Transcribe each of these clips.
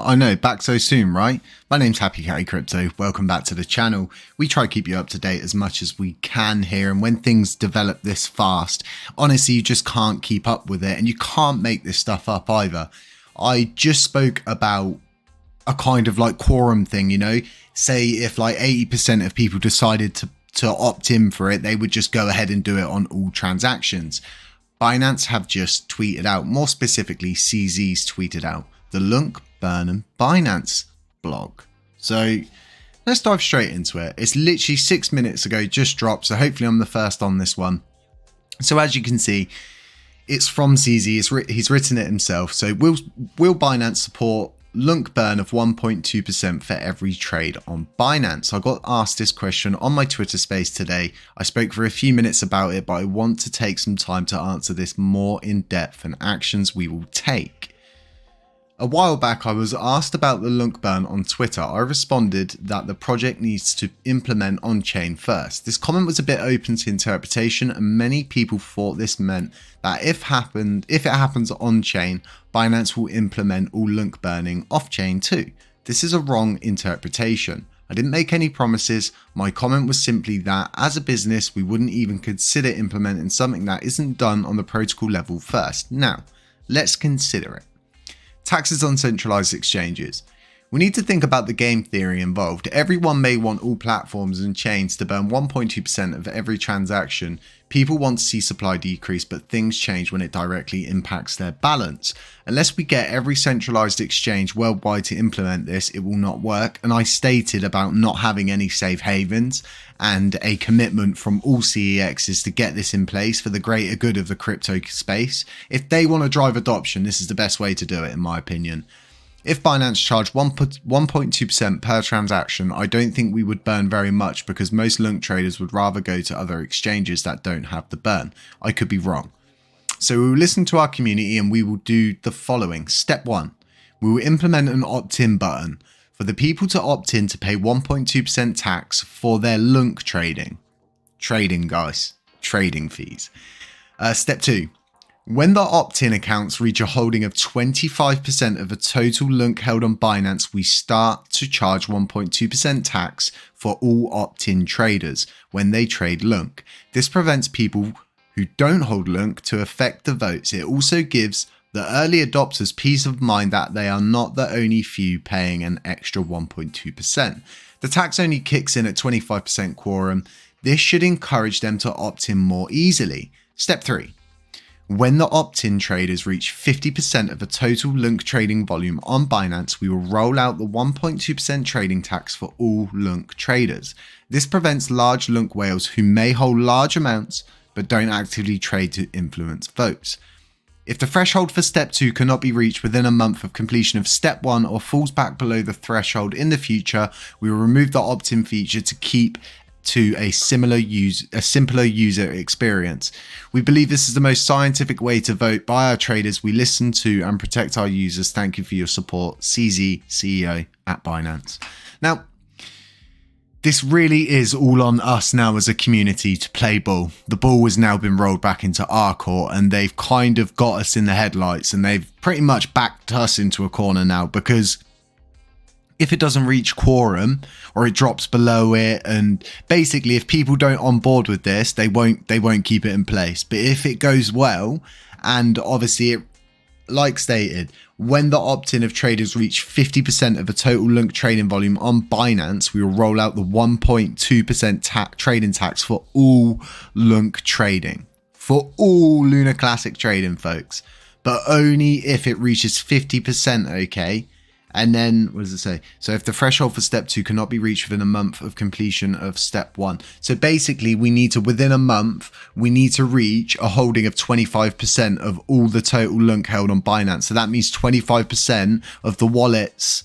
I know, back so soon, right? My name's Happy Catty Crypto. Welcome back to the channel. We try to keep you up to date as much as we can here, and when things develop this fast, honestly, you just can't keep up with it, and you can't make this stuff up either. I just spoke about a kind of like quorum thing, you know? Say if like 80% of people decided to opt in for it, they would just go ahead and do it on all transactions. Binance have just tweeted out, more specifically CZ's tweeted out, the LUNCPenguin Binance blog. So let's dive straight into it. It's literally 6 minutes ago, just dropped, so hopefully I'm the first on this one. So as you can see, it's from CZ, he's written it himself. So will Binance support LUNCPenguin of 1.2% for every trade on Binance? I got asked this question on my Twitter space today. I spoke for a few minutes about it, but I want to take some time to answer this more in depth and actions we will take. A while back, I was asked about the LUNCPenguin on Twitter. I responded that the project needs to implement on-chain first. This comment was a bit open to interpretation, and many people thought this meant that if it happens on-chain, Binance will implement all LUNCPenguin off-chain too. This is a wrong interpretation. I didn't make any promises. My comment was simply that as a business, we wouldn't even consider implementing something that isn't done on the protocol level first. Now, let's consider it. Taxes on centralized exchanges. We need to think about the game theory involved. Everyone may want all platforms and chains to burn 1.2% of every transaction. People want to see supply decrease, but things change when it directly impacts their balance. Unless we get every centralized exchange worldwide to implement this, it will not work. And I stated about not having any safe havens and a commitment from all CEXs to get this in place for the greater good of the crypto space. If they want to drive adoption, this is the best way to do it, in my opinion. If Binance charged 1.2% per transaction, I don't think we would burn very much because most LUNC traders would rather go to other exchanges that don't have the burn. I could be wrong. So we will listen to our community and we will do the following. Step 1. We will implement an opt-in button for the people to opt in to pay 1.2% tax for their LUNC trading. Trading, guys. Trading fees. Step 2. When the opt-in accounts reach a holding of 25% of the total LUNC held on Binance, we start to charge 1.2% tax for all opt-in traders when they trade LUNC. This prevents people who don't hold LUNC to affect the votes. It also gives the early adopters peace of mind that they are not the only few paying an extra 1.2%. The tax only kicks in at 25% quorum. This should encourage them to opt in more easily. Step 3. When the opt-in traders reach 50% of the total LUNC trading volume on Binance, we will roll out the 1.2% trading tax for all LUNC traders. This prevents large LUNC whales who may hold large amounts but don't actively trade to influence votes. If the threshold for Step 2 cannot be reached within a month of completion of Step 1 or falls back below the threshold in the future, we will remove the opt-in feature to keep to a simpler user experience. We believe this is the most scientific way to vote by our traders. We listen to and protect our users. Thank you for your support. CZ, CEO at Binance. Now, this really is all on us now as a community to play ball. The ball has now been rolled back into our court and they've kind of got us in the headlights and they've pretty much backed us into a corner now, because if it doesn't reach quorum or it drops below it, and basically if people don't on board with this, they won't keep it in place. But if it goes well, and obviously it, like stated, when the opt-in of traders reach 50% of the total LUNC trading volume on Binance, we will roll out the 1.2% trading tax for all LUNC trading. For all LUNACLASSIC trading, folks. But only if it reaches 50%, okay? And then, what does it say? So if the threshold for Step 2 cannot be reached within a month of completion of Step 1. So basically, we need to, within a month, we need to reach a holding of 25% of all the total LUNC held on Binance. So that means 25% of the wallets.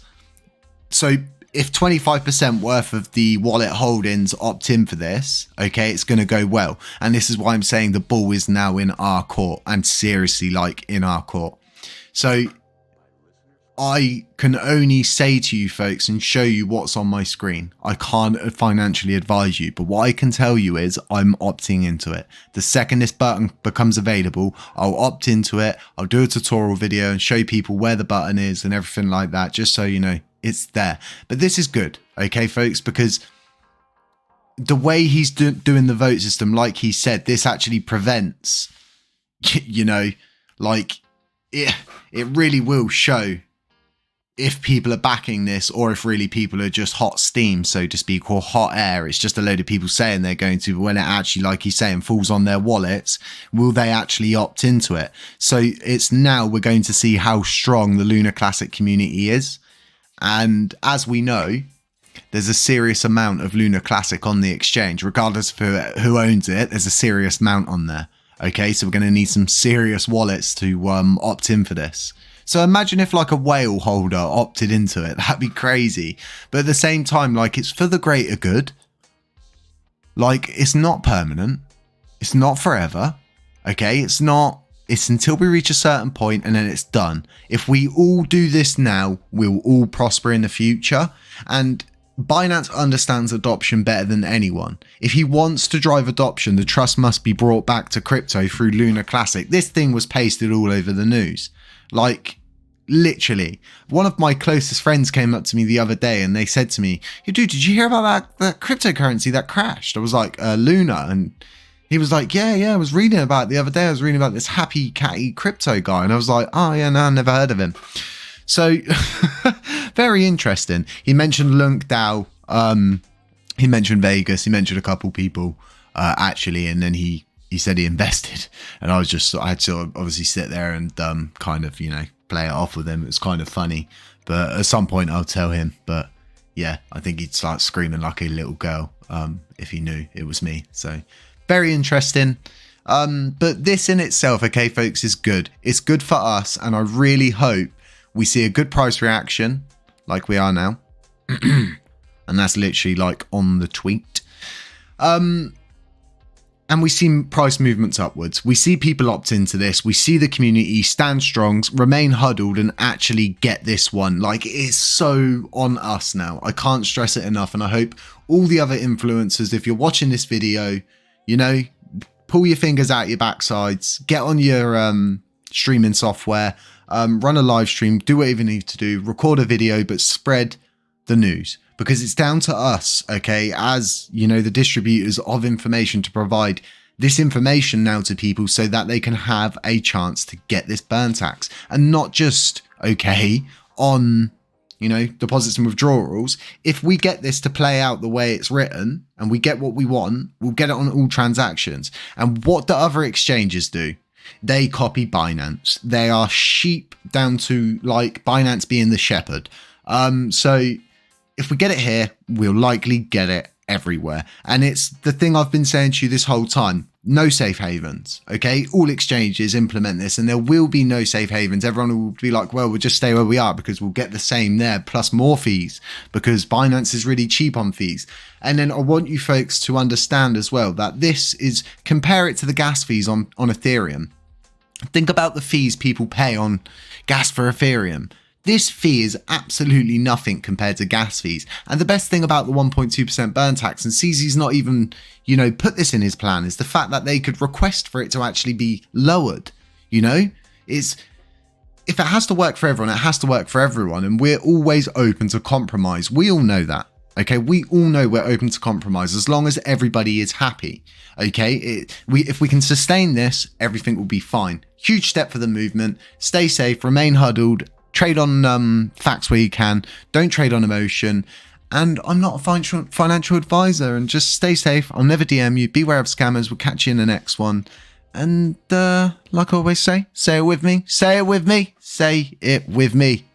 So if 25% worth of the wallet holdings opt in for this, okay, it's going to go well. And this is why I'm saying the ball is now in our court, and seriously, like in our court. So I can only say to you folks and show you what's on my screen. I can't financially advise you, but what I can tell you is I'm opting into it. The second this button becomes available, I'll opt into it. I'll do a tutorial video and show people where the button is and everything like that, just so you know it's there. But this is good, okay, folks, because the way he's doing the vote system, like he said, this actually prevents, you know, like it really will show if people are backing this or if really people are just hot steam, so to speak, or hot air. It's just a load of people saying they're going to, but when it actually, like he's saying, falls on their wallets, will they actually opt into it? So it's now we're going to see how strong the Luna Classic community is. And as we know, there's a serious amount of Luna Classic on the exchange, regardless of who owns it. There's a serious amount on there. Okay, so we're going to need some serious wallets to opt in for this. So imagine if like a whale holder opted into it. That'd be crazy. But at the same time, like, it's for the greater good. Like, it's not permanent. It's not forever. Okay, it's until we reach a certain point and then it's done. If we all do this now, we'll all prosper in the future. And Binance understands adoption better than anyone. If he wants to drive adoption, the trust must be brought back to crypto through Luna Classic. This thing was pasted all over the news. Like, literally. One of my closest friends came up to me the other day and they said to me, "Hey, dude, did you hear about that cryptocurrency that crashed?" I was like, Luna. And he was like, yeah, I was reading about it the other day. I was reading about this Happy Catty crypto guy. And I was like, oh, yeah, no, I never heard of him. So very interesting. He mentioned LUNCDAO. He mentioned Vegas. He mentioned a couple people actually, and then he said he invested. And I had to obviously sit there and kind of, you know, play it off with him. It was kind of funny, but at some point I'll tell him. But yeah, I think he'd start screaming like a little girl if he knew it was me. So very interesting. But this in itself, okay, folks, is good. It's good for us, and I really hope we see a good price reaction like we are now. And that's literally like on the tweet. And we see price movements upwards. We see people opt into this. We see the community stand strong, remain huddled, and actually get this one. Like, it is so on us now. I can't stress it enough. And I hope all the other influencers, if you're watching this video, you know, pull your fingers out your backsides, get on your streaming software, run a live stream, do whatever you need to do, record a video, but spread the news, because it's down to us, okay, as, you know, the distributors of information, to provide this information now to people so that they can have a chance to get this burn tax, and not just, okay, on, you know, deposits and withdrawals. If we get this to play out the way it's written and we get what we want, we'll get it on all transactions. And what do other exchanges do? They copy Binance. They are sheep down to like Binance being the shepherd. So if we get it here, we'll likely get it everywhere. And it's the thing I've been saying to you this whole time. No safe havens. Okay, all exchanges implement this, and there will be no safe havens. Everyone will be like, well, we'll just stay where we are because we'll get the same there plus more fees, because Binance is really cheap on fees. And then I want you folks to understand as well that this is, compare it to the gas fees on Ethereum. Think about the fees people pay on gas for Ethereum. This fee is absolutely nothing compared to gas fees. And the best thing about the 1.2% burn tax, and CZ's not even, you know, put this in his plan, is the fact that they could request for it to actually be lowered. You know, if it has to work for everyone, it has to work for everyone. And we're always open to compromise. We all know that. Okay, we all know we're open to compromise as long as everybody is happy. Okay, if we can sustain this, everything will be fine. Huge step for the movement. Stay safe, remain huddled, trade on facts where you can, don't trade on emotion. And I'm not a financial advisor, and just stay safe. I'll never DM you. Beware of scammers. We'll catch you in the next one. And like I always say it with me, say it with me, say it with me.